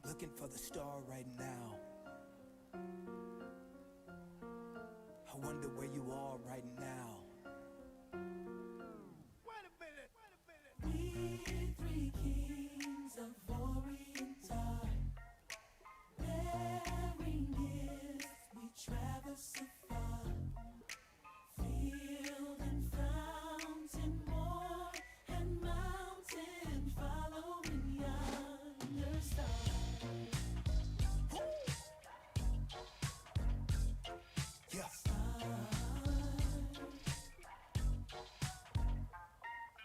looking for the star right now. I wonder where you are right now. Wait a minute, wait a minute. We three kings of Orient are bearing gifts, we traverse afar. Field and fountain, moor and mountain, following yonder star. Yes.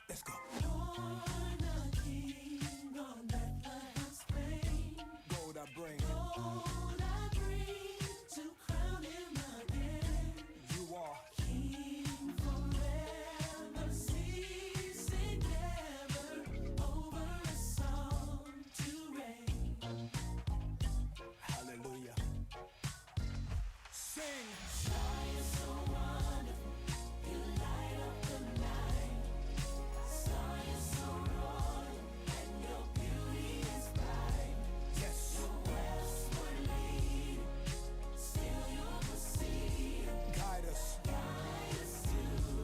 Let's go. Born a king on Bethlehem's plain. Gold I bring. Gold I bring to crown him again. You are. King forever, ceasing never, over a song to reign. Hallelujah. Sing. Star is so wonderful, you light up the night. Star is so royal, and your beauty is bright. Yes. Westward lead, still you'll proceed. Guide us. Guide us to the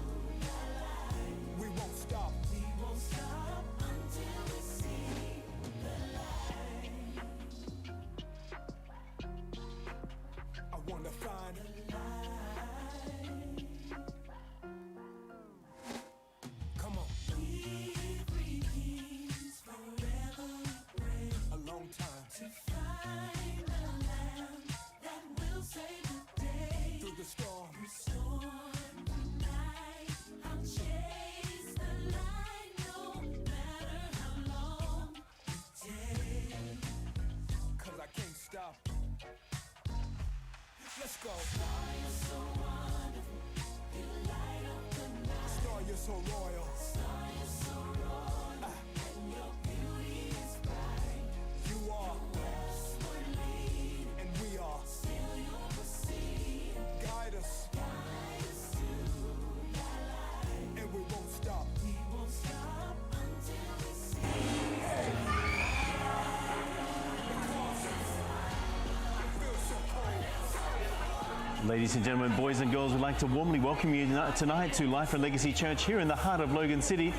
light. We won't stop. We won't stop until we see the light. I want to find The light. Come on. We three kings forever pray A long time. to find the lamb that will save the day. Through the storm. Through storm, through night, I'll chase the light, no matter how long it takes. Cause I can't stop. Let's go. Star, you're so wonderful, you light up the night. Star, you're so royal. Star, you're so royal, and your beauty is bright. You are. Westward lead, And we are. still you'll proceed. Guide us. Guide us to the light. And we won't stop. We won't stop until we see. It feels so cold. Ladies and gentlemen, boys and girls, we'd like to warmly welcome you tonight to Life and Legacy Church here in the heart of Logan City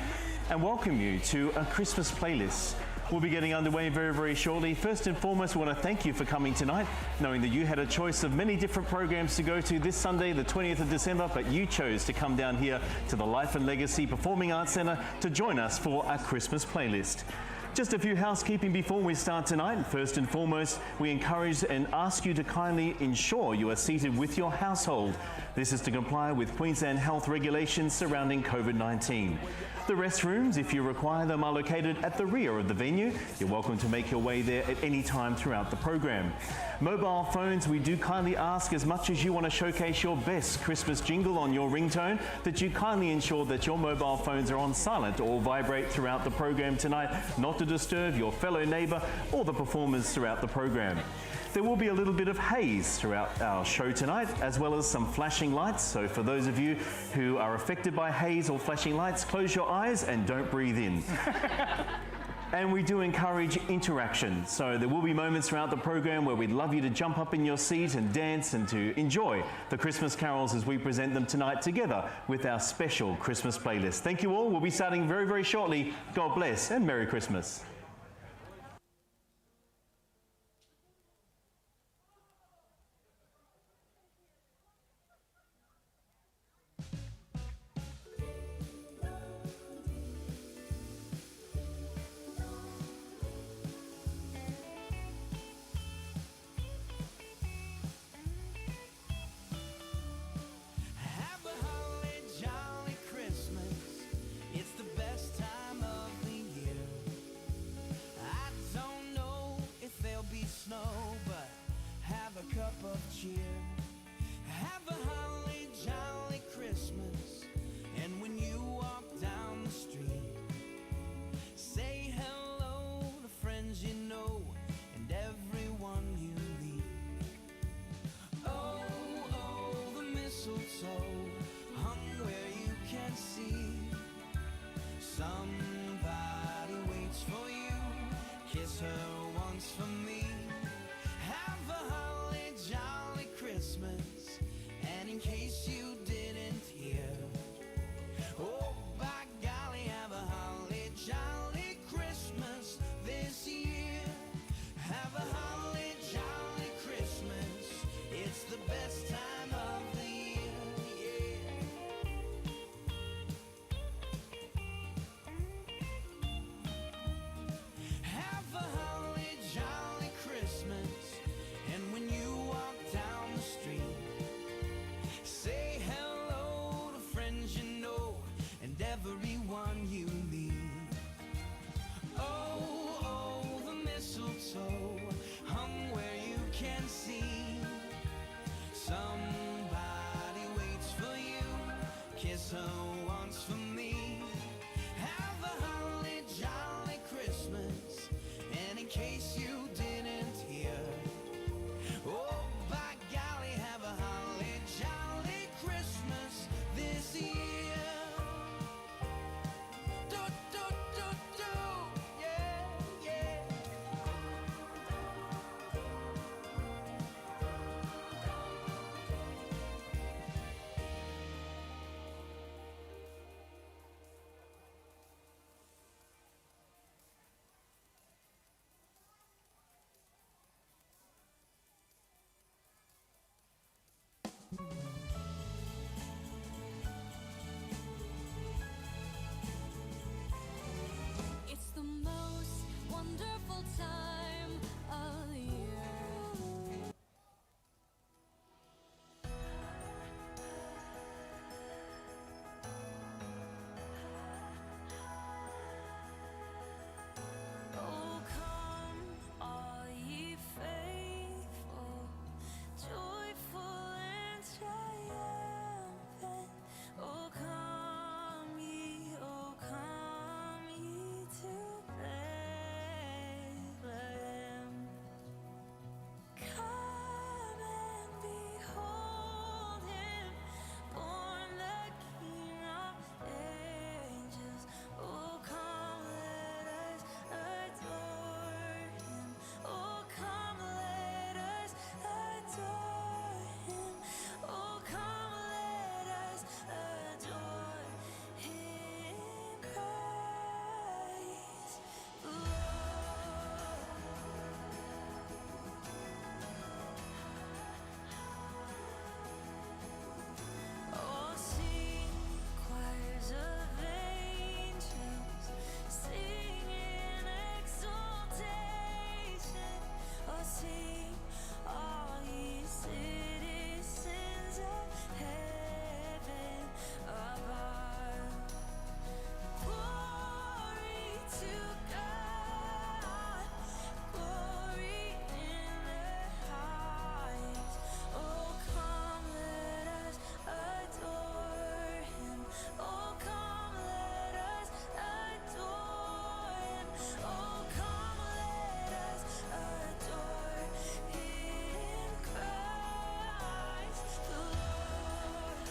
and welcome you to a Christmas playlist. We'll be getting underway very, very shortly. First and foremost, we want to thank you for coming tonight, knowing that you had a choice of many different programs to go to this Sunday, the 20th of December, but you chose to come down here to the Life and Legacy Performing Arts Centre to join us for our Christmas playlist. Just a few housekeeping before we start tonight. First and foremost, we encourage and ask you to kindly ensure you are seated with your household. This is to comply with Queensland health regulations surrounding COVID-19. The restrooms, if you require them, are located at the rear of the venue. You're welcome to make your way there at any time throughout the program. Mobile phones, we do kindly ask, as much as you want to showcase your best Christmas jingle on your ringtone, that you kindly ensure that your mobile phones are on silent or vibrate throughout the program tonight, not to disturb your fellow neighbour or the performers throughout the program. There will be a little bit of haze throughout our show tonight, as well as some flashing lights. So for those of you who are affected by haze or flashing lights, close your eyes and don't breathe in. And we do encourage interaction. So there will be moments throughout the program where we'd love you to jump up in your seat and dance and to enjoy the Christmas carols as we present them tonight together with our special Christmas playlist. Thank you all. We'll be starting very, very shortly. God bless and Merry Christmas. Have a holly jolly Christmas. It's the best time of the year. I don't know if there'll be snow, but have a cup of cheer. Have a holly jolly Christmas. And when you walk down the street, say hello to friends you know and everyone you meet. Oh, oh, the mistletoe hung where you can see. Somebody waits for you. Kiss her once for me. everyone you need. Oh, oh, the mistletoe hung where you can see. Somebody waits for you, kiss her once for me. Have a holly jolly Christmas, and in case you didn't hear, oh, by golly, have a holly jolly Christmas this year. Do, do, do, do, yeah, yeah. It's the most wonderful time of the year. Oh, come, all ye faithful, joyful and triumphant. Oh, come ye to Bethlehem. Come and behold him, born the King of angels. Oh, come, let us adore him. Oh, come, let us adore him. Oh, come, let us adore him, Christ the Lord. Oh, sing, choirs of angels, sing in exaltation. Oh, sing, all ye citizens of heaven above. Glory to God, glory in the highest. Oh, come, let us adore him. Oh, come, let us adore him. Oh, come, let us adore him, Christ the Lord.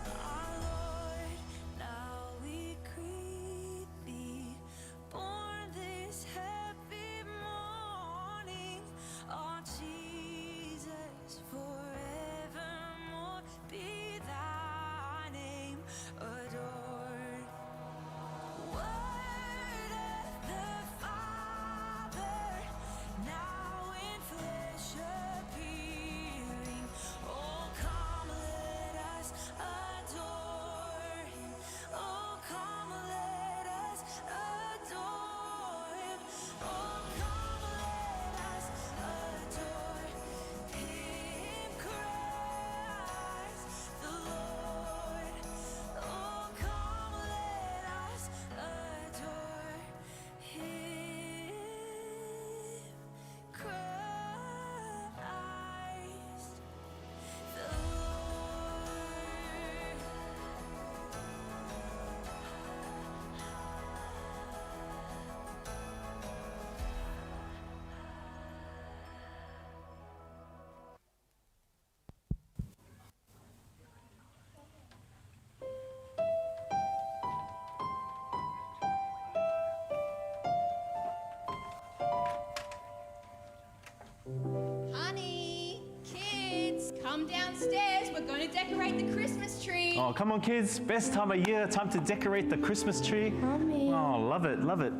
Our Lord, now we greet thee, born this happy morning. Oh, Jesus, forevermore be thy name adored. Word of the Father, now in flesh appearing. Oh, come, let us adore him. Oh, come, let us adore him. Oh, come, let us adore him, Christ the Lord. Oh, come, let us adore him, Christ the Lord. Honey, kids, come downstairs. We're going to decorate the Christmas tree. Oh, come on, kids. Best time of year. Time to decorate the Christmas tree. Mommy. Oh, love it, love it.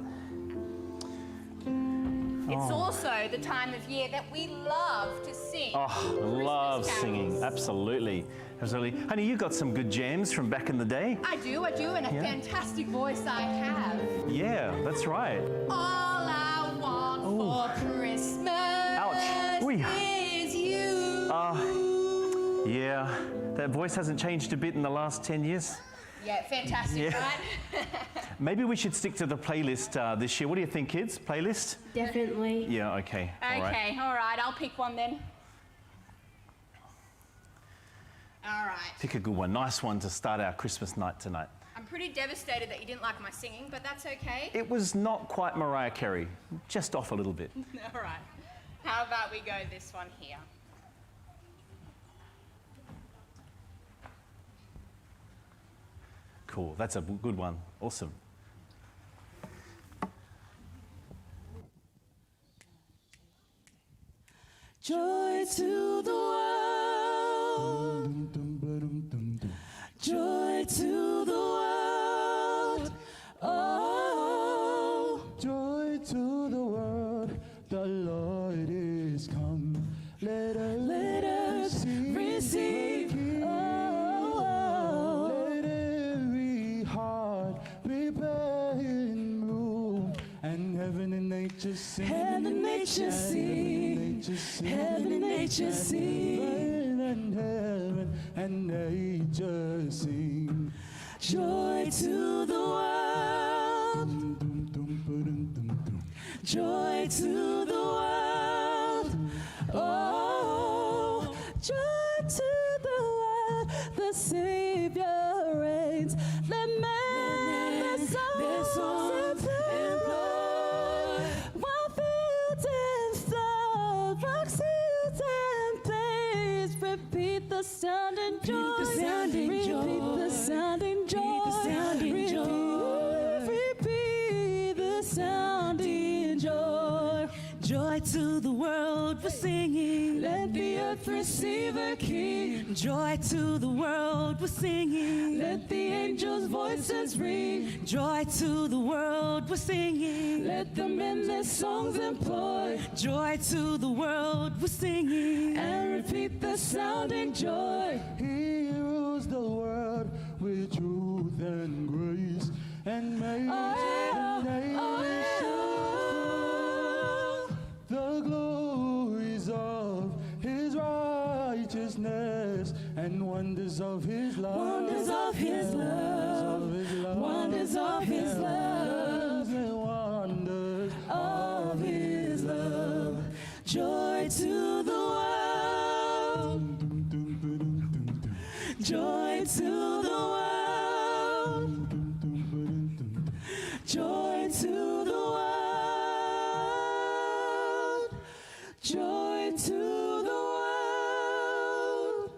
It's also the time of year that we love to sing. Oh, love Christmas singing. carols. Absolutely. Absolutely. Honey, you got some good jams from back in the day. I do, and a Yeah. fantastic voice I have. Yeah, that's right. All I want Oh. for Christmas Ouch. Oi. is you. Yeah, that voice hasn't changed a bit in the last 10 years. Yeah, fantastic, Yeah. right? Maybe we should stick to the playlist this year. What do you think, kids? Playlist? Definitely. Yeah, okay. All right. Okay, all right, I'll pick one then. All right. Pick a good one. Nice one to start our Christmas night tonight. I'm pretty devastated that you didn't like my singing, but that's okay. It was not quite Mariah Carey, just off a little bit. All right. How about we go this one here? Cool, that's a good one. Awesome. Joy to the world. Joy to the world. Oh, Joy to the world, the Lord is come. Let us receive. Oh, Let every heart prepare in room, and heaven and nature sing. heaven and nature sing. Heaven and nature sing. Heaven and nature sing. Joy to the world. Joy to the world. Oh, joy to the world. The Savior reigns. Let men their songs employ. While fields and floods, rocks, hills and plains, repeat the sound and joy. Repeat the sound and joy. Repeat the sound and joy. Repeat the sound and joy. Repeat the sound and joy. Joy to the world we're singing. Let the earth receive a king. Joy to the world we're singing. Let the angels' voices ring. Joy to the world we're singing. Let the men their songs employ. Joy to the world we're singing. And repeat the sound and joy. He rules the world with truth and grace, and makes the glories of his righteousness and wonders of his love. Wonders of his love. Wonders of his love. Wonders Of his love. Joy to the world. Joy to the world. Joy to the world. Joy to the world.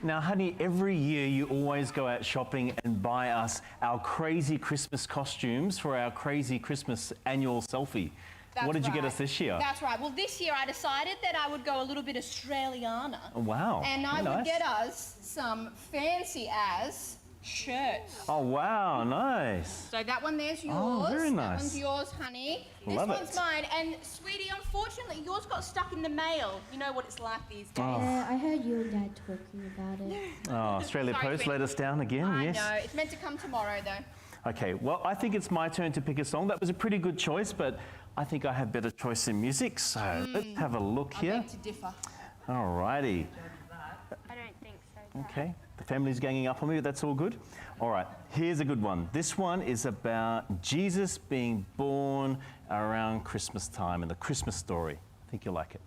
Now, honey, every year you always go out shopping and buy us our crazy Christmas costumes for our crazy Christmas annual selfie. What did you get us this year? That's right. Well, this year I decided that I would go a little bit Australiana. Oh, wow. And I nice. would get us some fancy as shirts. Oh, wow, nice. So that one there's yours. Oh, very That nice. one's yours, honey. Love this one's it. mine. And sweetie, unfortunately, yours got stuck in the mail. You know what it's like these days. Yeah, I heard you and Dad talking about it. Oh, Australia Sorry, Post Quinn. let us down again, I yes. know. It's meant to come tomorrow, though. Okay, well, I think it's my turn to pick a song. That was a pretty good choice, but I think I have better choice in music, so let's have a look I here. beg to differ. All righty. I don't think so. Okay, the family's ganging up on me, but that's all good. All right, here's a good one. This one is about Jesus being born around Christmas time and the Christmas story. I think you'll like it.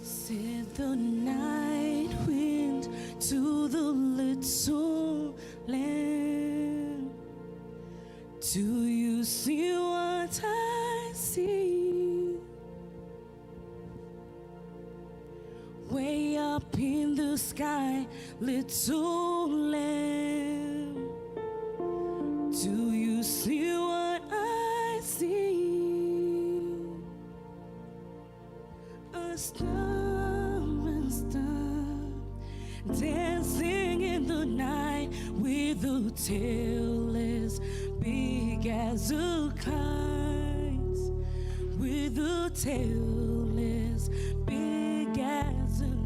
Said the night wind to the little lamb. Do you see what I see? Way up in the sky, little lamb. Do you see what I see? A star and star dancing in the night with a tail as big as a kite. tail is big as a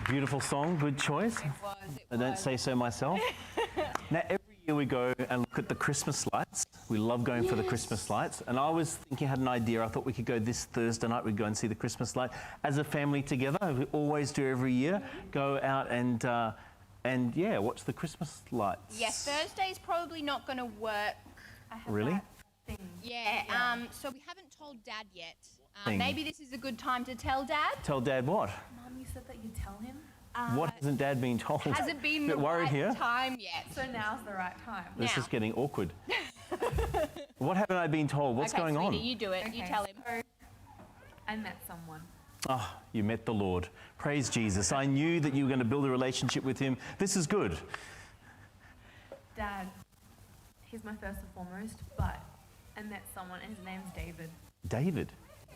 Beautiful song, good choice. I don't say so myself. Now, every year we go and look at the Christmas lights. We love going for the Christmas lights. And I was thinking, I had an idea. I thought we could go this Thursday night. We'd go and see the Christmas light as a family together. We always do every year. Go out and yeah, watch the Christmas lights. Yeah, Thursday's probably not going to work. Really? Yeah, so we haven't told Dad yet. Thing. Maybe this is a good time to tell Dad. Tell Dad what? Mum, you said that you'd tell him. What hasn't Dad been told? Hasn't been Bit the worried right here. time yet. So now's the right time. This Now. is getting awkward. What haven't I been told? What's okay, going sweetie, on? you do it. You Okay, tell him. so I met someone. Oh, you met the Lord. Praise Jesus. I knew that you were going to build a relationship with him. This is good. Dad, he's my first and foremost, but I met someone and his name's David. David.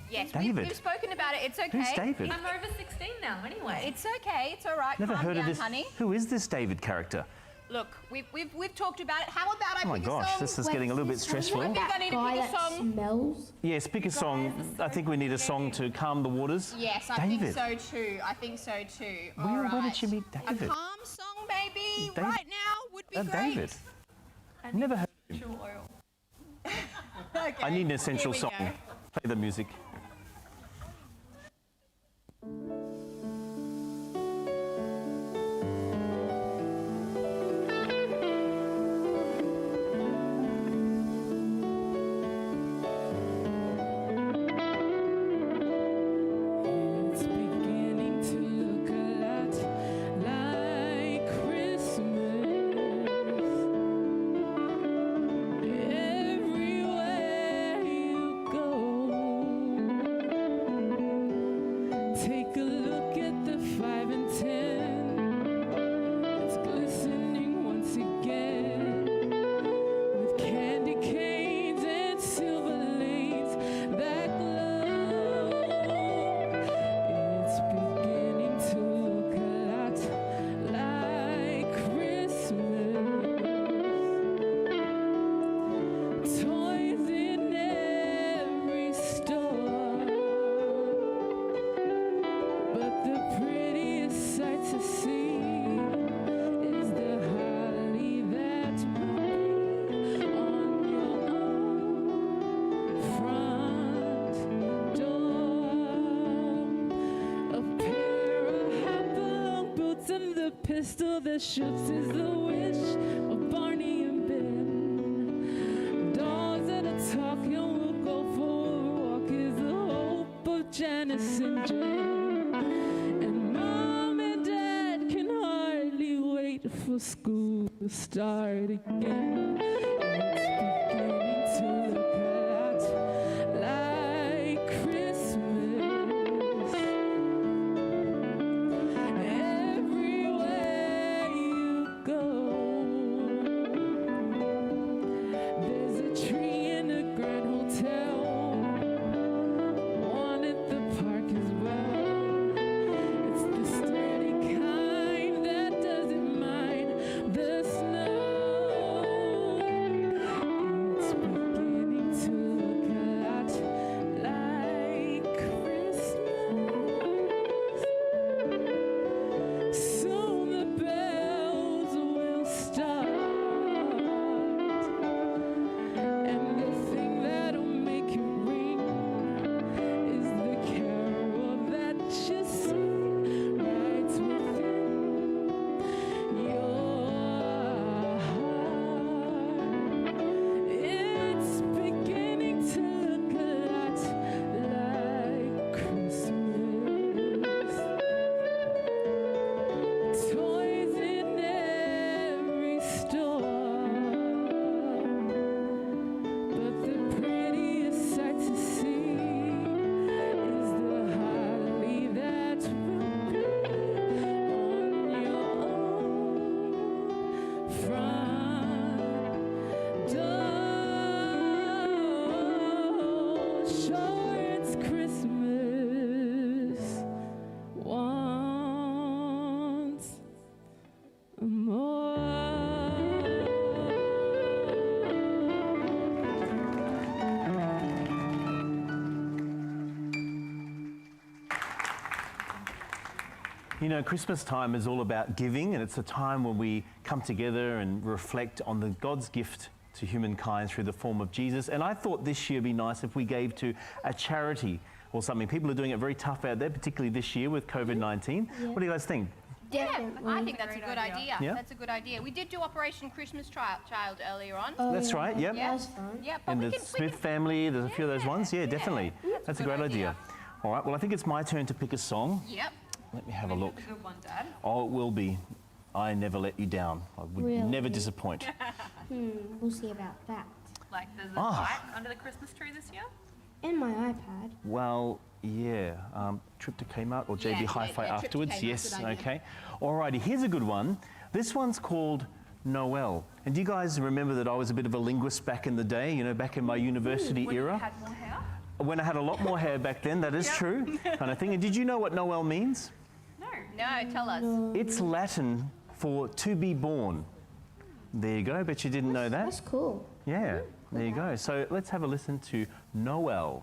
Yes, David. we've spoken about it. It's okay. Who's David? I'm over 16 now, anyway. It's okay. It's all right. Never Calm heard down, of this. honey. Who is this David character? Look, we've talked about it. How about I Oh my pick a gosh, song? this is getting a little bit stressful. I think I need to Guy pick a that song. smells. Yes, pick a song. I think we need a song to calm the waters. Yes, I David. think so too. I think so too. Where All did you meet A David? calm song, maybe, David? right now would be great. David. Never heard of him. Essential oil. Okay, I need an essential here we song. go. Play the music. It's beginning to look a lot like Christmas. Everywhere you go, take a look at the 5 and 10. It's glistening once again with candy canes and silver lanes that glow. It's beginning to look a lot like Christmas. Toys in every store, but the prettiest sight to see is the holly that will be on your front door. A pair of hop-along boots and the pistol that shoots is the wish of Barney and Ben. Dogs that are talking will go for a walk is the hope of Janice and Jen. And Mom and Dad can hardly wait for school to start again. It's beginning to look a lot like Christmas. Everywhere you go, there's a tree in a grand hotel, one at the park as well. It's the steady kind that doesn't mind the snow. It's beginning to look a lot like Christmas. Soon the bells will start, and the thing that'll make it ring is the carol that you sing right within your heart. It's beginning to look a lot like Christmas. Toys in every store, but the prettiest sight to see is the holly that will be on your front door. Sure, it's Christmas once more. You know, Christmas time is all about giving, and it's a time when we come together and reflect on the God's gift to humankind through the form of Jesus. And I thought this year would be nice if we gave to a charity or something. People are doing it very tough out there, particularly this year with COVID-19. What do you guys think? Definitely. I think that's a good idea. Yeah. That's a good idea. We did do Operation Christmas Child earlier on. That's right, yep. Yeah. That was fun. Yeah, but And we the can, Smith family, there's a few of those ones. Yeah, definitely. That's a good great idea. idea. All right, well, I think it's my turn to pick a song. Yep. Let me have a look. Good one, Dad. Oh, it will be. I never let you down. I would Really? never disappoint. We'll see about that. Like there's a Ah. light under the Christmas tree this year. And my iPad. Well, yeah. Trip to Kmart or JB Yeah, Hi-Fi yeah, trip to afterwards. Kmart's Yes, a good idea. okay. Alrighty, here's a good one. This one's called Noel. And do you guys remember that I was a bit of a linguist back in the day, you know, back in my university When era? you had more hair. When I had a lot more hair back then, that is true, kind of thing. And did you know what Noel means? No. No, tell us. It's Latin for to be born. There you go. Bet you didn't know that. That's cool. Yeah, there you go. So let's have a listen to Noel.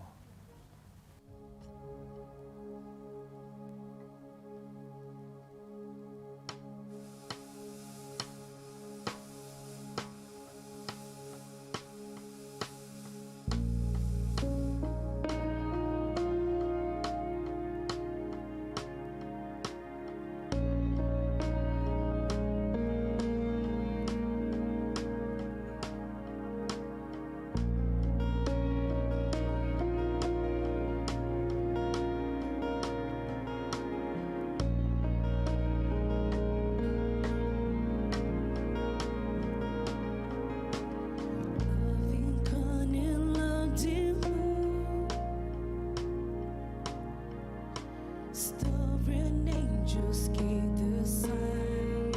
Starring angels gave the sign,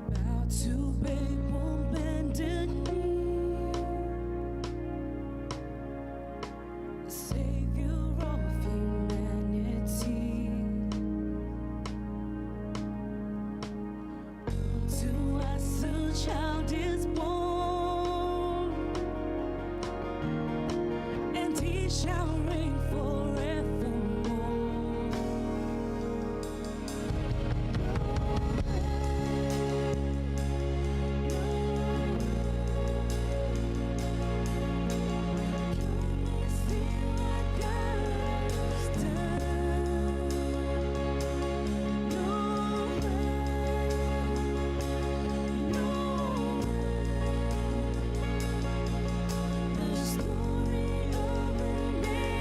bow to babe on bended knee, the savior of humanity. To us a child is born, and he shall reign forevermore. Come see what God has done. The story of an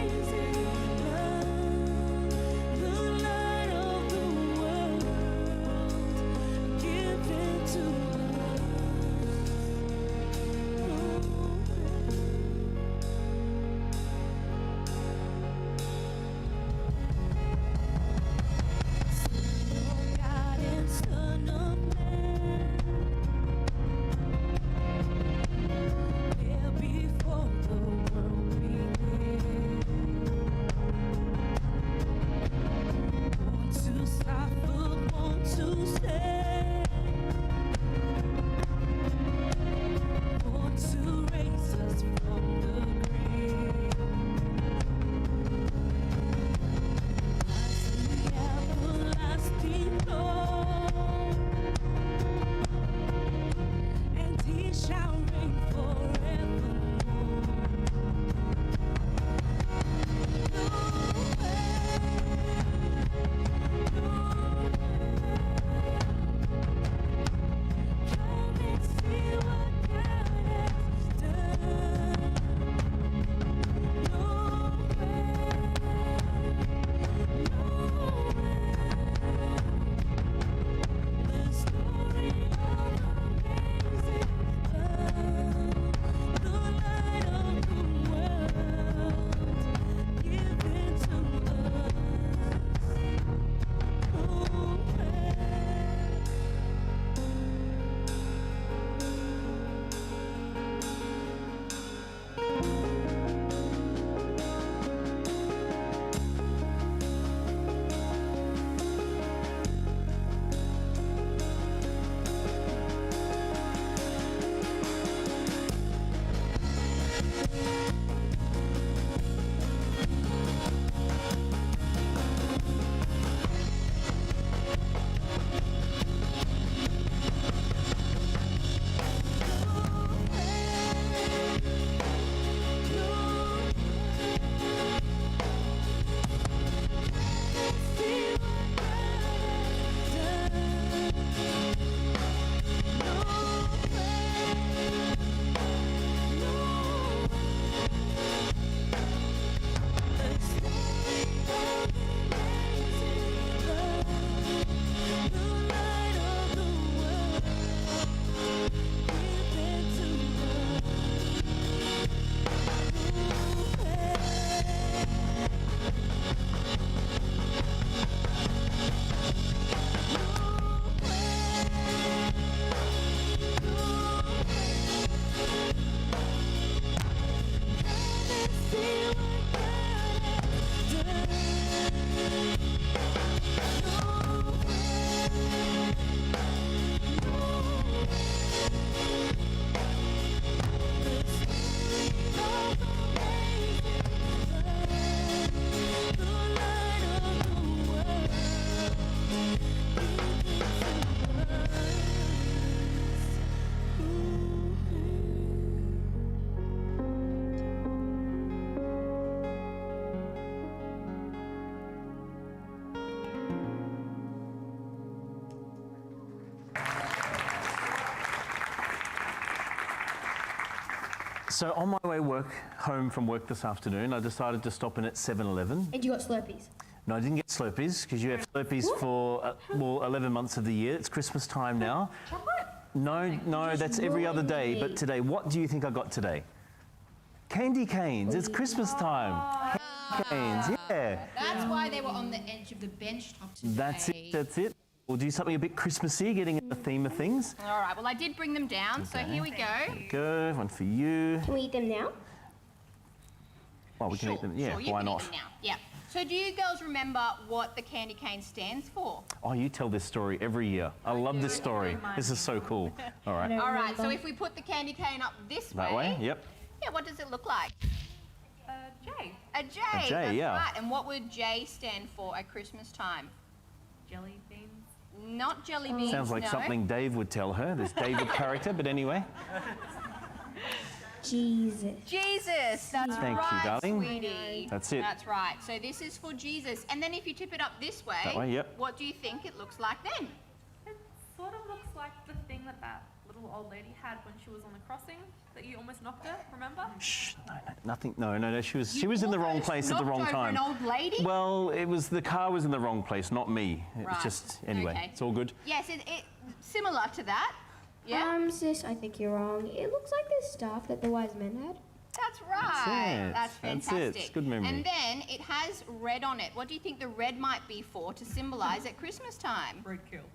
So on my way home from work this afternoon, I decided to stop in at 7-Eleven. And you got Slurpees. No, I didn't get Slurpees because you have Slurpees for, 11 months of the year. It's Christmas time now. Chocolate? No, that's every other day. But today, what do you think I got today? Candy canes. It's Christmas time. Candy canes, yeah. That's why they were on the edge of the bench top today. That's it. We'll do something a bit Christmassy, getting in the theme of things. All right, well, I did bring them down, so here we go. There you go, one for you. Can we eat them now? Well, we can eat them. Yeah, Sure, you why can not? eat them now. Yeah. So do you girls remember what the candy cane stands for? Oh, you tell this story every year. I love this story. This is so cool. All right. All right, so if we put the candy cane up this That way? Yep. Yeah, what does it look like? J. A J. A J, that's yeah. right. And what would J stand for at Christmas time? Jelly beans. Not jelly beans, Sounds like no. something Dave would tell her, this David character, but anyway. Jesus. Jesus, that's Thank you, right, darling. sweetie. That's it. That's right. So this is for Jesus. And then if you tip it up this way, That way, yep. what do you think it looks like then? It sort of looks like the thing that little old lady had when she was on the crossing, that you almost knocked her, remember? Shh, no, nothing. No. She was in the wrong place at the wrong Knocked over time. an old lady? Well, the car was in the wrong place, not me. It was Right. just, anyway, Okay. it's all good. Yes, it similar to that. Yeah, Sis, I think you're wrong. It looks like the staff that the wise men had. that's right. it. That's That's it. fantastic. It's good memory. And then it has red on it. What do you think the red might be for to symbolise at Christmas time? Roadkill.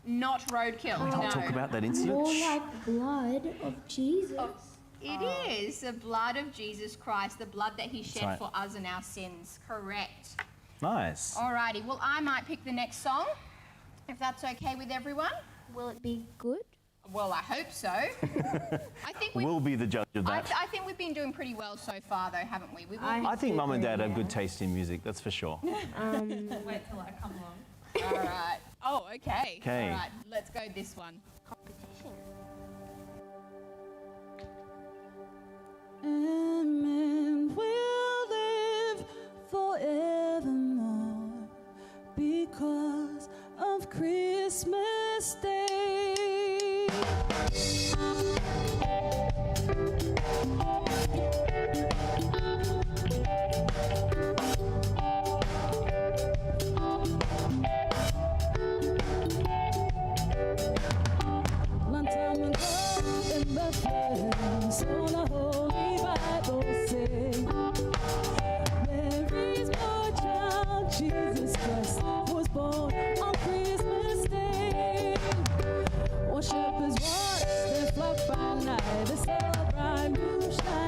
Not roadkill. Can we not no. talk about that incident? More Shh. like blood of Jesus. It is the blood of Jesus Christ, the blood that he shed right. for us and our sins. Correct. Nice. Alrighty, well, I might pick the next song, if that's okay with everyone. Will it be good? Well, I hope so. I think We'll be the judge of that. I think we've been doing pretty well so far, though, haven't we? I think Mum and Dad have good taste in music, that's for sure. Wait till I come along. All right. Oh, okay. Okay. All right, let's go this one. Competition. And we'll live forevermore because of Christmas Day. Long time ago in Bethlehem, so the Holy Bible say, Mary's boy child, Jesus Christ, was born on Christmas Day. While shepherds watch their flock by night, they saw a bright moon shine.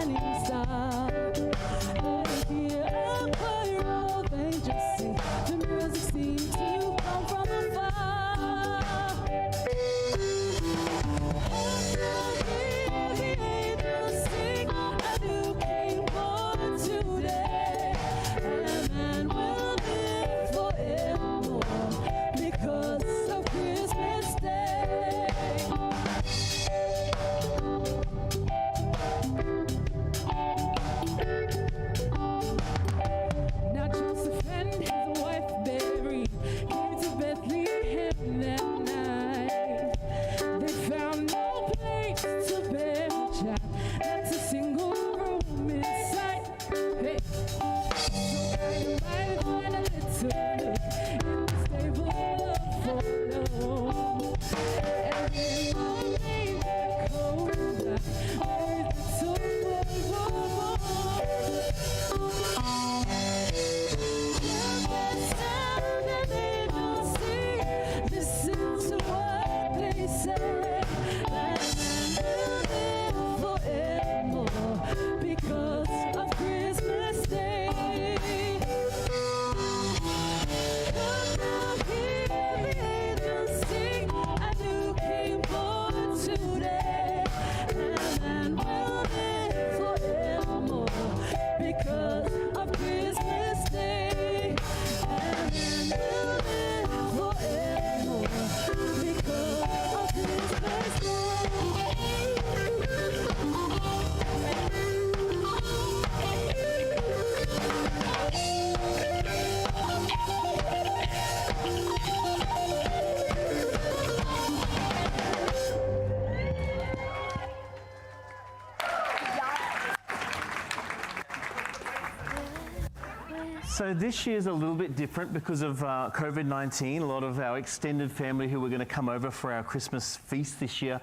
So this year's a little bit different because of COVID-19. A lot of our extended family who were going to come over for our Christmas feast this year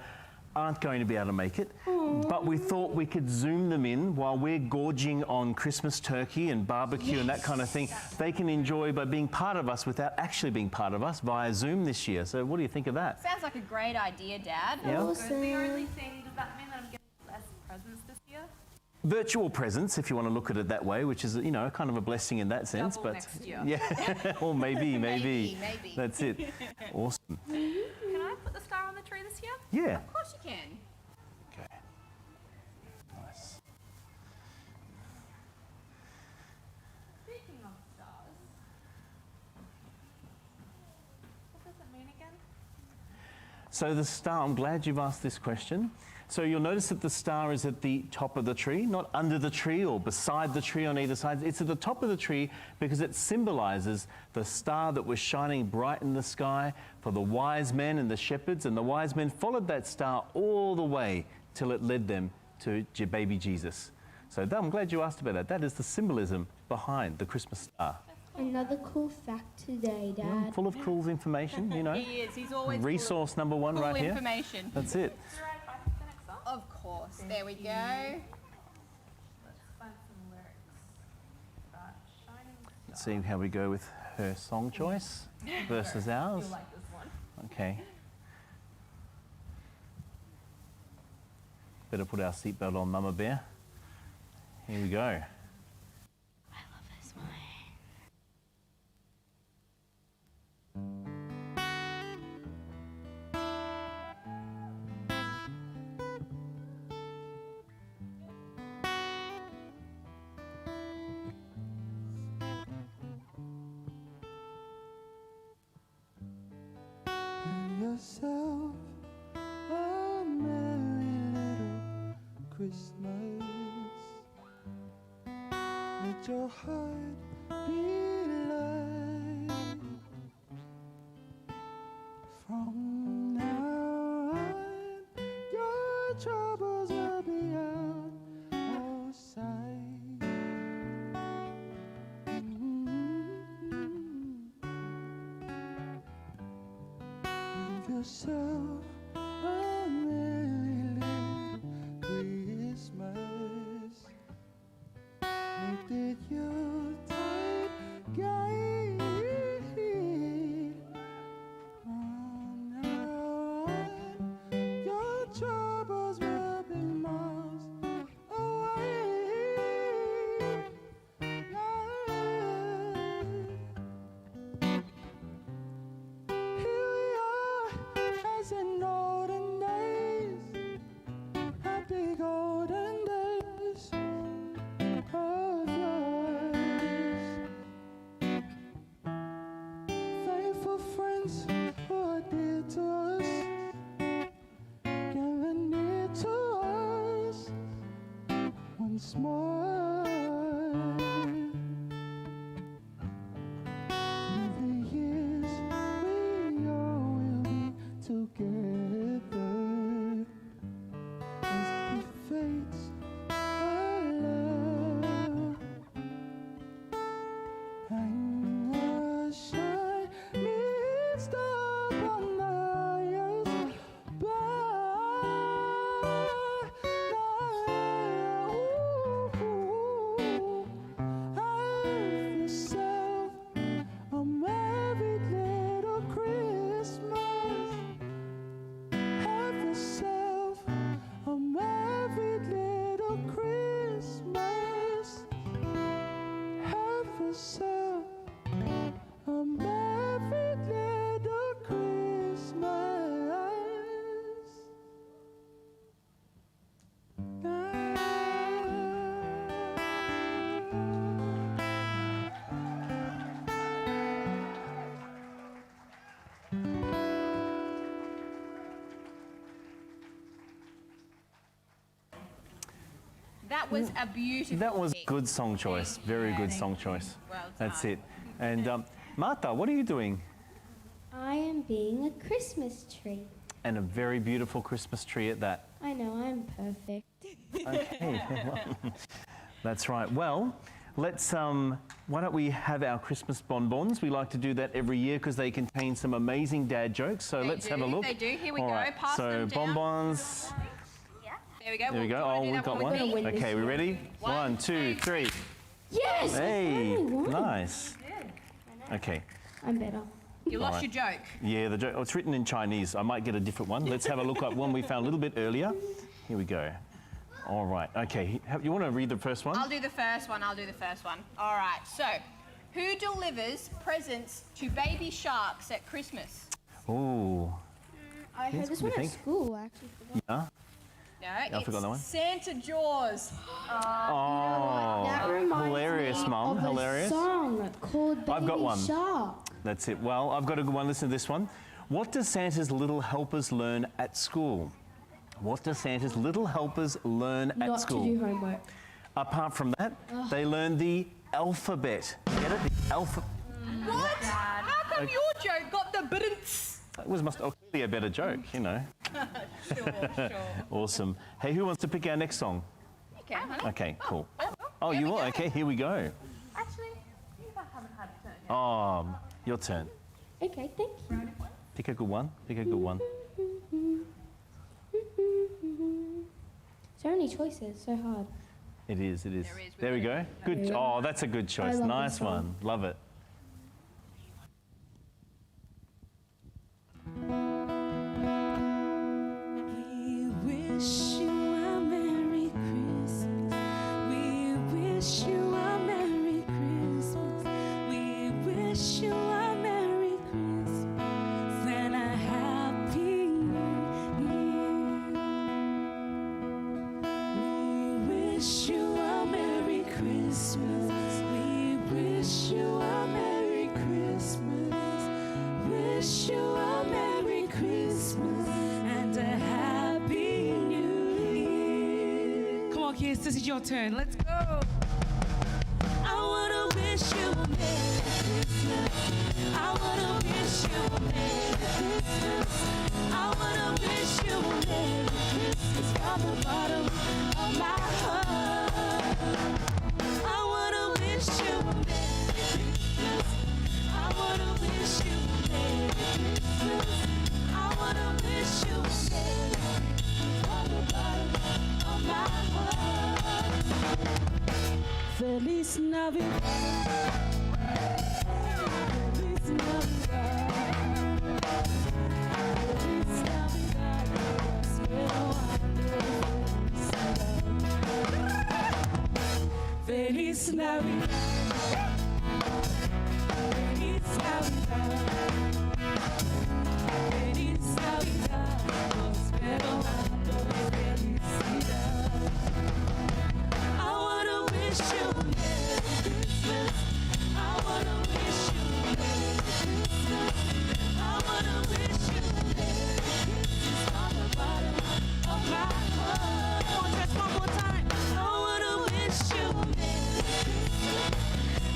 aren't going to be able to make it. But we thought we could Zoom them in while we're gorging on Christmas turkey and barbecue and that kind of thing. They can enjoy by being part of us without actually being part of us via Zoom this year. So what do you think of that? Sounds like a great idea, Dad. Yeah. The only thing, does that mean that I'm getting less presents this year? Virtual presents, if you want to look at it that way, which is, you know, kind of a blessing in that sense. Double but next year. Yeah, or maybe. Maybe. That's it. Awesome. Can I put the star on the tree this year? Yeah. Of course you can. Okay. Nice. Speaking of stars, what does it mean again? So the star, I'm glad you've asked this question. So you'll notice that the star is at the top of the tree, not under the tree or beside the tree on either side. It's at the top of the tree because it symbolizes the star that was shining bright in the sky for the wise men and the shepherds. And the wise men followed that star all the way till it led them to baby Jesus. So I'm glad you asked about that. That is the symbolism behind the Christmas star. Another cool fact today, Dad. Yeah, full of cool information, you know. He is. He's always Resource number one full right here. information. That's it. Is it right back to the next song? Of course. There we go. Let's find some lyrics about shining Let's see how we go with her song choice versus ours. You'll like this one. Okay. Better put our seatbelt on, Mama Bear. Here we go. I love this one. Yourself a merry little Christmas. Let your heart be light. From now on, your troubles will be out of sight. Give yourself a merry little Christmas. Make it your tight guide. From now on, your troubles will be miles away. Here we are, as in olden days, happy golden days of yours. Faithful friends who are dear to us, gathered near to us once more. Through the years, we all will be together as the fates allow. Hang a shining star upon the highest bough. Have yourself a merry little Christmas. Have yourself a merry little Christmas. Have yourself a merry little Christmas. That was a beautiful That was pick. good song choice. Very good song choice. Well That's done. it. And Martha, what are you doing? I am being a Christmas tree. And a very beautiful Christmas tree at that. I know, I'm perfect. Okay. Well, that's right. Well, let's, why don't we have our Christmas bonbons? We like to do that every year because they contain some amazing dad jokes. So let's have a look. They do. Here we All go. right, Pass so them down. bonbons. There we go. There we go. Oh, we've got one. Okay, we ready? 1, 2, 3. Yes! Hey, I won. nice. Okay. I'm better. You lost your joke. Yeah, the joke. Oh, it's written in Chinese. I might get a different one. Let's have a look at one we found a little bit earlier. Here we go. All right. Okay. You want to read the first one? I'll do the first one. All right. So, who delivers presents to baby sharks at Christmas? Oh. I heard this what one do you at think? school, I actually forgot. Yeah. No, I forgot that one. Santa Jaws. Oh. That reminds Hilarious, me Mum. of Hilarious. a song called Baby I've got one. Shark. That's it. Well, I've got a good one. Listen to this one. What do Santa's little helpers learn at school? What do Santa's little helpers learn at Not school? to do homework. Apart from that, they learn the alphabet. Get it? The alphabet. What? How come your joke got the bidn'ts? That must be a better joke, you know. Sure. Awesome. Hey, who wants to pick our next song? Okay, honey. Okay, cool. Oh, you will? Okay, here we go. Actually, you haven't had a turn yet. Oh, your turn. Okay, thank you. Pick a good one. Pick a good one. So many choices, so hard. It is, it is. There is. There we go. Good. Oh, that's a good choice. love Nice this song. one. Love it. We wish you a Merry Christmas. We wish you a Merry Christmas. We wish you a Merry Christmas and a Happy New Year. We wish you a Merry Christmas. We wish you a Merry Christmas. Wish you a Merry Christmas and a Happy New Year. Come on, kids, this is your turn. Let's go. I wanna wish you a Merry Christmas. I wanna wish you a Merry Christmas. I wanna wish you a Merry Christmas from the bottom of my heart. I wanna wish you a Merry Christmas. I wanna wish you a Merry Christmas. I wanna wish you a Merry Christmas from the bottom of my heart. Feliz Navidad. Feliz Navidad. Feliz Navidad. Prospero año. Feliz Navidad. Feliz Navidad. Feliz Navidad. Prospero año de felicidad. I wanna wish you a Merry Christmas. I wanna wish you a Merry Christmas. I wanna wish you a Merry Christmas from the bottom of my heart. Come on, just one more time. I wanna wish you a Merry Christmas.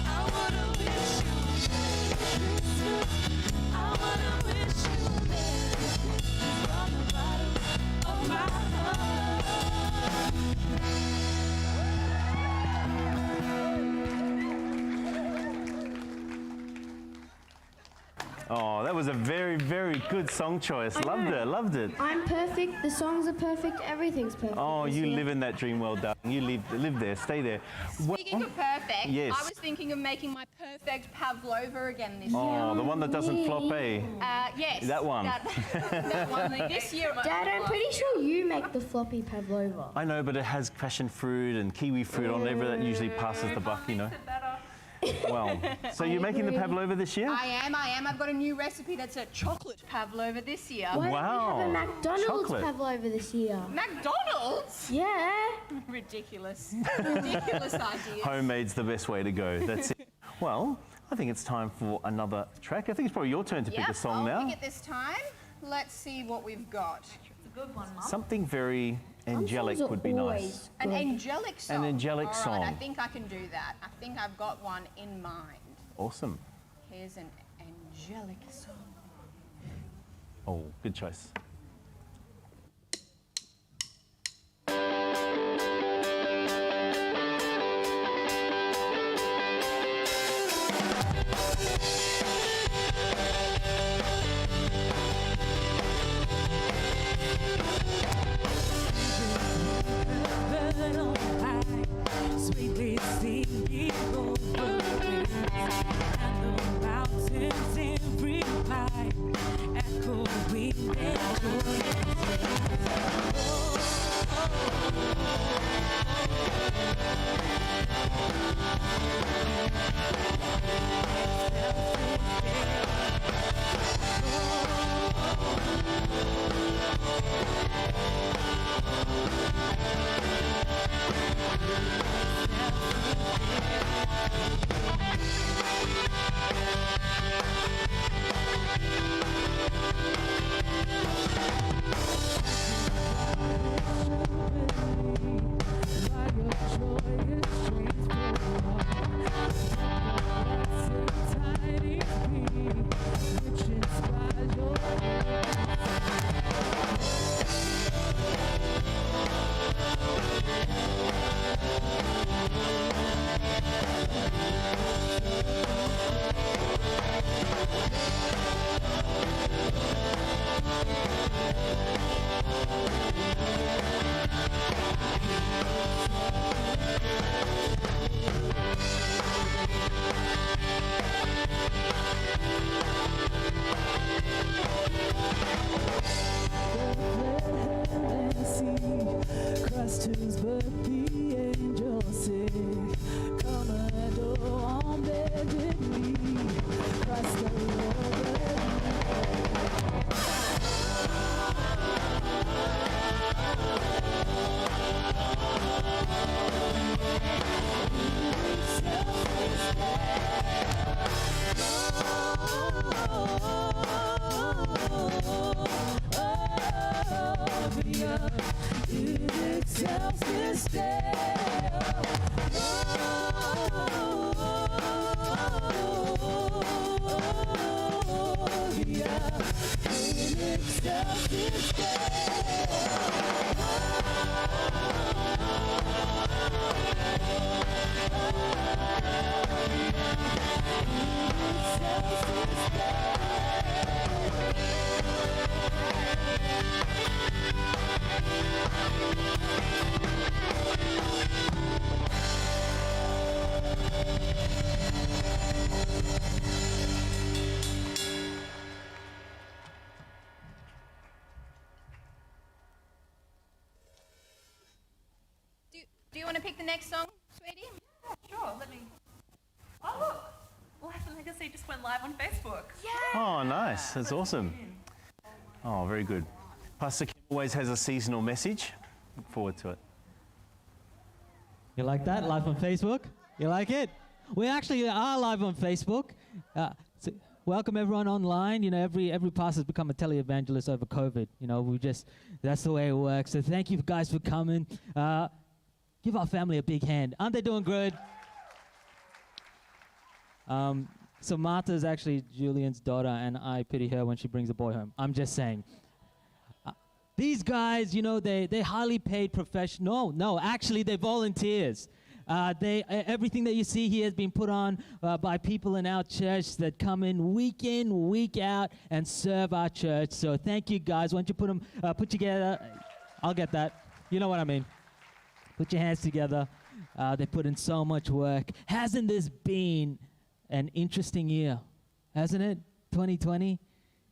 I wanna wish you a Merry Christmas. I wanna wish you a Merry Christmas from the bottom of my heart. Oh, that was a very, very good song choice. Loved it, loved it. I'm perfect, the songs are perfect, everything's perfect. Oh, this you year. live in that dream world, darling. You live there, stay there. Speaking of perfect, Yes. I was thinking of making my perfect pavlova again this year. Oh, the one that doesn't flop, eh? Yes. That one. That one. This year. Dad, I'm pretty sure you make the floppy pavlova. I know, but it has passion fruit and kiwi fruit on it. That usually passes the buck, you know. Makes it better. Well, so you're making the agree. pavlova this year? I am. I've got a new recipe that's a chocolate pavlova this year. Why Wow, don't we have a McDonald's chocolate. pavlova this year? McDonald's? Yeah. Ridiculous. Ridiculous idea. Homemade's the best way to go. That's it. Well, I think it's time for another track. I think it's probably your turn to pick a song I'll now. pick it this time. Let's see what we've got. It's a good one, Mum. Something very angelic Songs are would be nice. always An good. angelic song. angelic All right, song. I think I can do that. I think I've got one in mind. Awesome. Here's an angelic song. Oh, good choice. Heaven on high, sweetly singing over the and the mountains in reply, echoing their joy. Christ whose birth the angels sing, come adore on bended knee, Christ the Lord. Do you want to pick the next song, sweetie? Yeah, sure. Let me. Oh look, Life and Legacy just went live on Facebook. Oh, nice. That's awesome. Oh, very good. Pastor Kim always has a seasonal message. Look forward to it. You like that? Live on Facebook? You like it? We actually are live on Facebook. So welcome everyone online. You know, every pastor's become a televangelist over COVID. You know, that's the way it works. So thank you guys for coming. Give our family a big hand. Aren't they doing good? So Martha's actually Julian's daughter, and I pity her when she brings a boy home. I'm just saying. These guys, you know, they highly paid professional. No, actually, they're volunteers. Everything that you see here has been put on by people in our church that come in, week out, and serve our church. So thank you, guys. Why don't you put together? I'll get that. You know what I mean. Put your hands together. They put in so much work. Hasn't this been an interesting year? Hasn't it? 2020?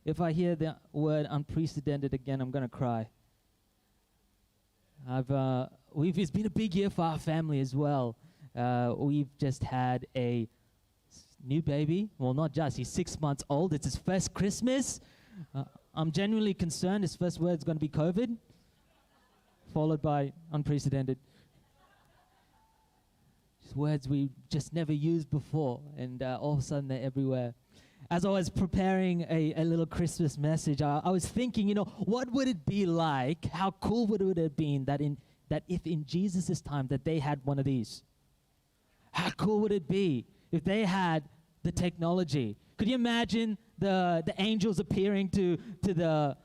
If I hear the word unprecedented again, I'm going to cry. It's been a big year for our family as well. We've just had a new baby. Well, not just. He's 6 months old. It's his first Christmas. I'm genuinely concerned his first word is going to be COVID, followed by unprecedented. Just words we just never used before, and all of a sudden they're everywhere. As I was preparing a little Christmas message, I was thinking, you know, what would it be like? How cool would it have been that if in Jesus' time that they had one of these? How cool would it be if they had the technology? Could you imagine the angels appearing to the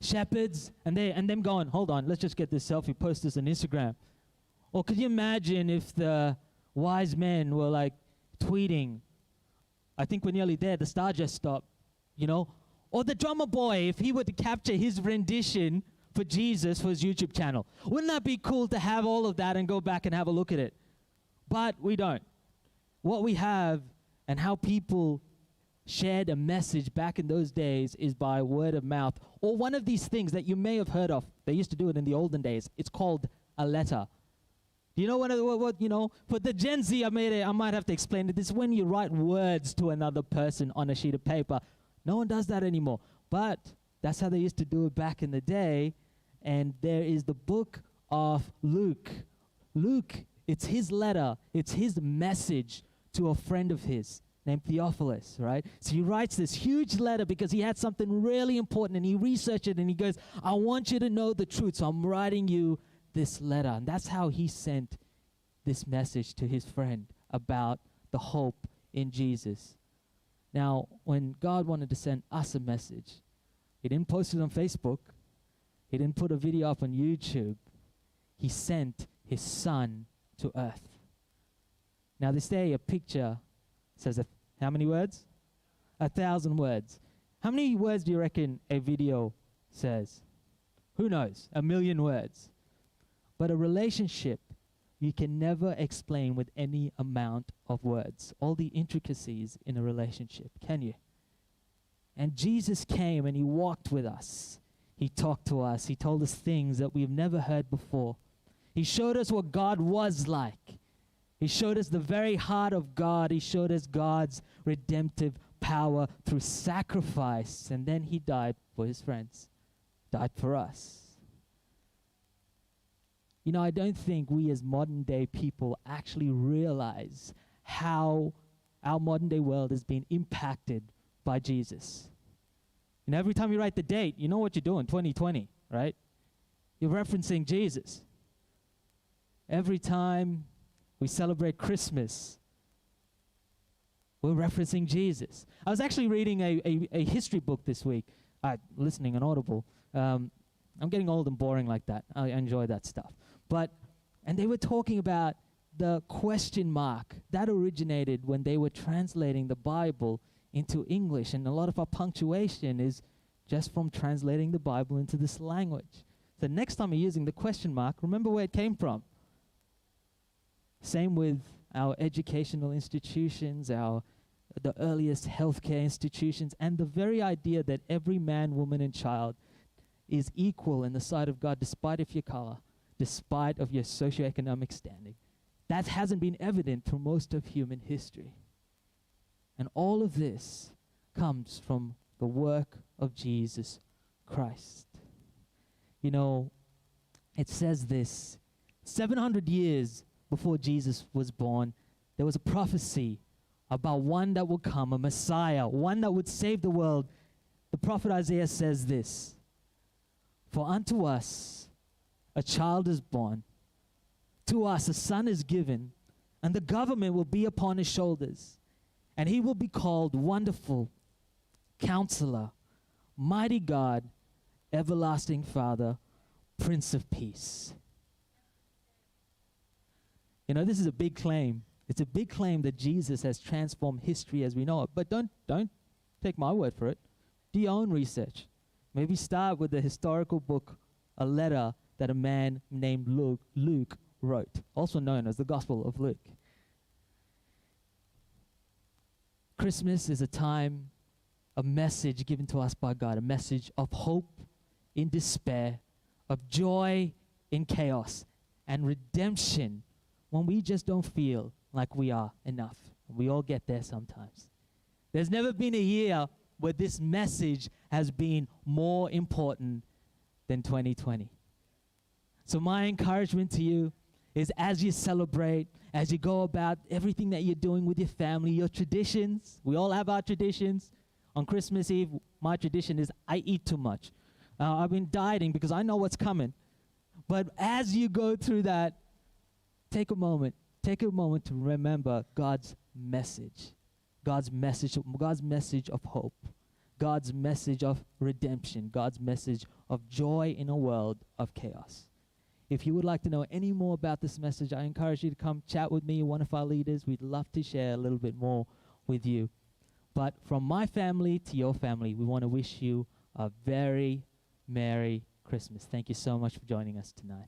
shepherds and them going, hold on, let's just get this selfie, post this on Instagram? Or could you imagine if the wise men were like tweeting, I think we're nearly there. The star just stopped, you know. Or the drummer boy, if he were to capture his rendition for Jesus for his YouTube channel. Wouldn't that be cool to have all of that and go back and have a look at it? But we don't. What we have and how people shared a message back in those days is by word of mouth, or one of these things that you may have heard of. They used to do it in the olden days. It's called a letter. Do you know what you know? For the Gen Z, I might have to explain it. This is when you write words to another person on a sheet of paper. No one does that anymore. But that's how they used to do it back in the day. And there is the book of Luke. Luke, it's his letter. It's his message to a friend of his named Theophilus, right? So he writes this huge letter because he had something really important, and he researched it, and he goes, I want you to know the truth, so I'm writing you this letter. And that's how he sent this message to his friend about the hope in Jesus. Now, when God wanted to send us a message, he didn't post it on Facebook. He didn't put a video up on YouTube. He sent his son to earth. Now, they say a picture says how many words? 1,000 words. How many words do you reckon a video says? Who knows? 1,000,000 words. But a relationship, you can never explain with any amount of words. All the intricacies in a relationship, can you? And Jesus came and he walked with us. He talked to us. He told us things that we've never heard before. He showed us what God was like. He showed us the very heart of God. He showed us God's redemptive power through sacrifice. And then he died for his friends, died for us. You know, I don't think we as modern day people actually realize how our modern day world has been impacted by Jesus. And every time you write the date, you know what you're doing, 2020, right? You're referencing Jesus. Every time we celebrate Christmas, we're referencing Jesus. I was actually reading a history book this week, listening on Audible. I'm getting old and boring like that. I enjoy that stuff. And they were talking about the question mark that originated when they were translating the Bible into English. And a lot of our punctuation is just from translating the Bible into this language. So next time you're using the question mark, remember where it came from. Same with our educational institutions, the earliest healthcare institutions, and the very idea that every man, woman, and child is equal in the sight of God, despite of your color, despite of your socioeconomic standing. That hasn't been evident through most of human history. And all of this comes from the work of Jesus Christ. You know, it says this, 700 years before Jesus was born, there was a prophecy about one that would come, a Messiah, one that would save the world. The prophet Isaiah says this, for unto us a child is born, to us a son is given, and the government will be upon his shoulders, and he will be called Wonderful, Counselor, Mighty God, Everlasting Father, Prince of Peace. You know, this is a big claim. It's a big claim that Jesus has transformed history as we know it. But don't take my word for it. Do your own research. Maybe start with the historical book, a letter that a man named Luke wrote, also known as the Gospel of Luke. Christmas is a time, a message given to us by God, a message of hope in despair, of joy in chaos, and redemption when we just don't feel like we are enough. We all get there sometimes. There's never been a year where this message has been more important than 2020. So my encouragement to you is, as you celebrate, as you go about everything that you're doing with your family, your traditions, we all have our traditions. On Christmas Eve, my tradition is I eat too much. I've been dieting because I know what's coming. But as you go through that, take a moment to remember God's message of hope, God's message of redemption, God's message of joy in a world of chaos. If you would like to know any more about this message, I encourage you to come chat with me, one of our leaders. We'd love to share a little bit more with you. But from my family to your family, we want to wish you a very Merry Christmas. Thank you so much for joining us tonight.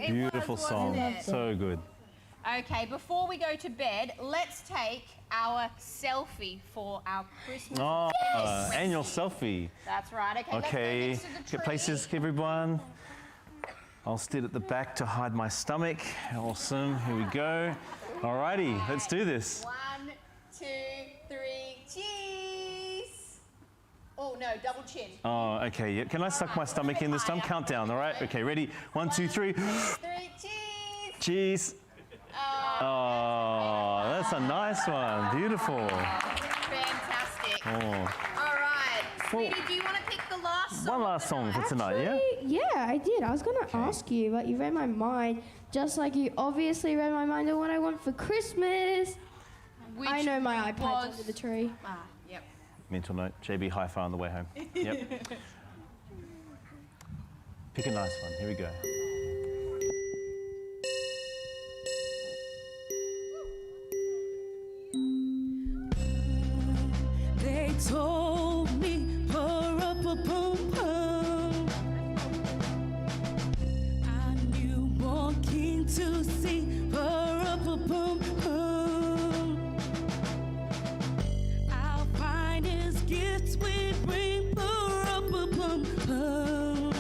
It Beautiful was, song. wasn't it? So good. Okay, before we go to bed, let's take our selfie for our Christmas. Oh, finish. annual selfie. That's right. Okay, Okay, let's go next to the get tree. places, everyone. I'll sit at the back to hide my stomach. Awesome, here we go. Alrighty, let's do this. 1, 2, 3, cheese. Oh no, double chin. Oh, okay, yeah. Can I suck my stomach in this time? Countdown, all right? Okay, ready? 1, 2, 3. 3, cheese. Cheese. Oh, that's a nice one. Beautiful. Fantastic. Oh. All right, sweetie, do you want to pick the last song? One last song for tonight, yeah? Yeah, I did. I was going to ask you, but you read my mind, just like you obviously read my mind on what I want for Christmas. Which I know my iPad's was- under the tree. Yep. Mental note, JB hi-fi on the way home. Yep. Pick a nice one, here we go. They told me, pour up a boom boom. I knew walking to see, pour up a boom boom. Our finest gifts we bring, pour up a boom boom.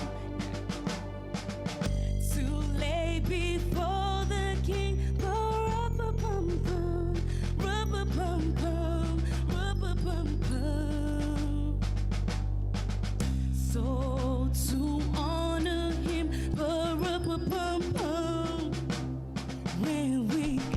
To lay before the king, pour up a boom boom, rub a boom boom, rub a boom boom. So to honor him, pour up a boom boom. When we come.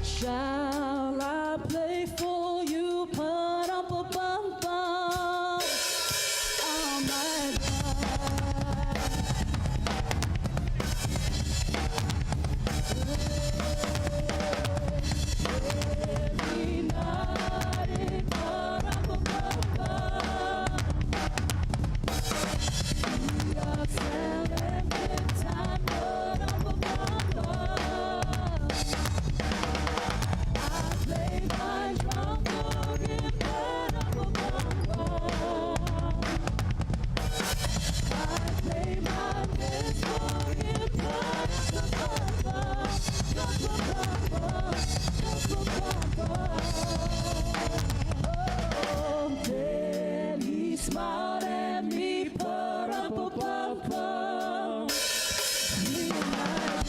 Shall I play for you? Pa-dum-pa-bum-bum. Oh my God. Every night it pa-dum-pa-bum-bum. We are selling good time, pa-dum-pa-bum-bum. I play my drum for him, pa-dum-pa-bum-bum. I play my best for him, pa-dum-pa-bum-bum. Oh, then he smiled at me, pa-dum-pa-bum-bum. Me and my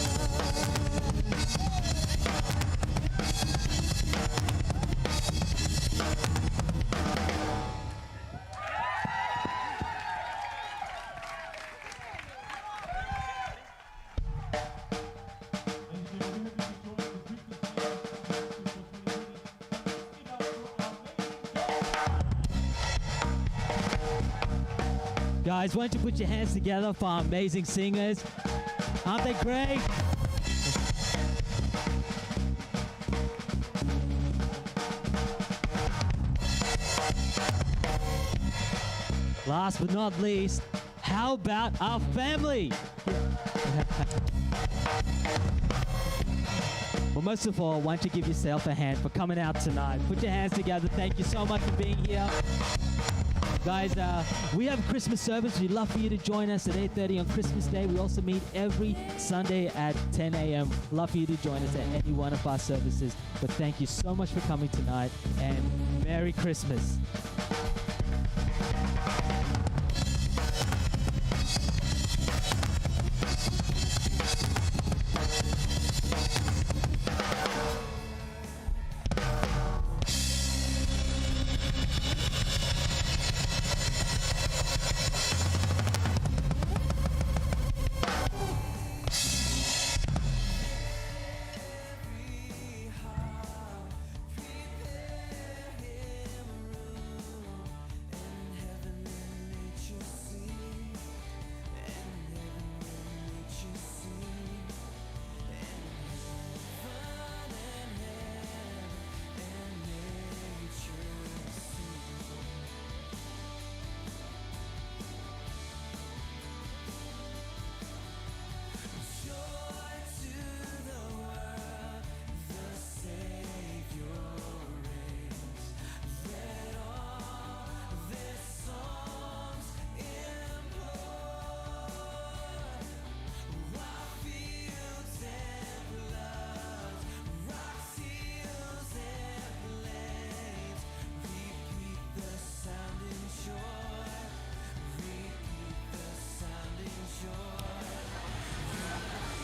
Guys, why don't you put your hands together for our amazing singers? Aren't they great? Last but not least, how about our family? Well, most of all, why don't you give yourself a hand for coming out tonight? Put your hands together. Thank you so much for being here. Guys, we have a Christmas service. We'd love for you to join us at 8:30 on Christmas Day. We also meet every Sunday at 10 a.m. Love for you to join us at any one of our services. But thank you so much for coming tonight, and Merry Christmas.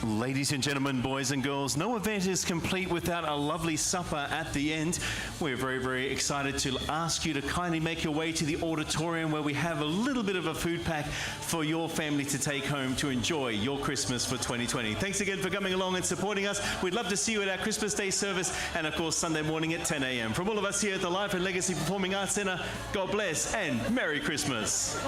Ladies and gentlemen, boys and girls, no event is complete without a lovely supper at the end. We're very, very excited to ask you to kindly make your way to the auditorium where we have a little bit of a food pack for your family to take home to enjoy your Christmas for 2020. Thanks again for coming along and supporting us. We'd love to see you at our Christmas Day service and, of course, Sunday morning at 10 a.m. From all of us here at the Life and Legacy Performing Arts Centre, God bless and Merry Christmas.